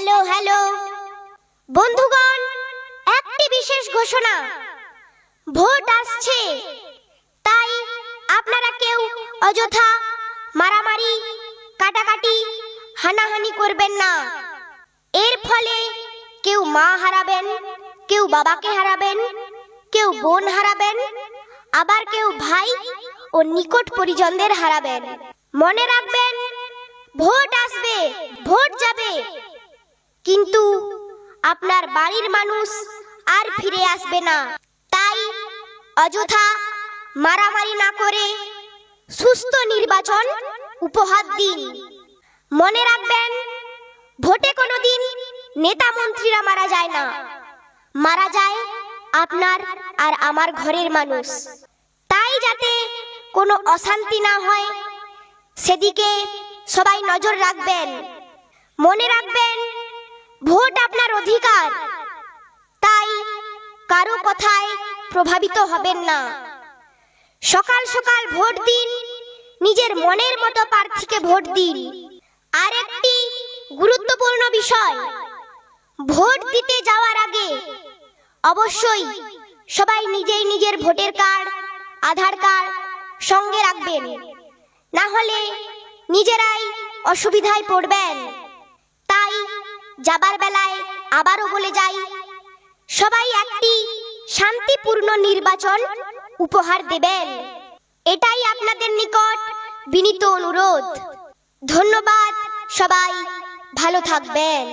Hello hello বন্ধুগণ, একটি বিশেষ ঘোষণা। ভোট আসছে, তাই আপনারা কেউ অযথা মারামারি, কাটাকাটি, হানাহানি করবেন না। এর ফলে কেউ মা হারাবেন, কেউ বাবাকে হারাবেন, কেউ বোন হারাবেন, আবার কেউ ভাই ও নিকট পরিজনদের হারাবেন। মনে রাখবেন, ভোট আসবে, ভোট যাবে, কিন্তু আপনার বাড়ির মানুষ আর ফিরে আসবে না। তাই অযথা মারামারি না করে সুস্থ নির্বাচন উপহার দিন। মনে রাখবেন, ভোটে কোনোদিন নেতা মন্ত্রীরা মারা যায় না, মারা যায় আপনার আর আমার ঘরের মানুষ। তাই যাতে কোনো অশান্তি না হয়, সেদিকে সবাই নজর রাখবেন। মনে রাখবেন, ভোট আপনার অধিকার, তাই কারো কথায় প্রভাবিত হবেন না। সকাল সকাল ভোট দিন, নিজের মনের মতো প্রার্থীকে ভোট দিন। আর একটি গুরুত্বপূর্ণ বিষয়, ভোট দিতে যাওয়ার আগে অবশ্যই সবাই নিজেই নিজের ভোটার কার্ড, আধার কার্ড সঙ্গে রাখবেন, না হলে নিজেরাই অসুবিধায় পড়বেন। তাই যাবার বেলায় আবারও বলে যাই, সবাই একটি শান্তিপূর্ণ নির্বাচন উপহার দেবেন। এটাই আপনাদের নিকট বিনীত অনুরোধ। ধন্যবাদ, সবাই ভালো থাকবেন।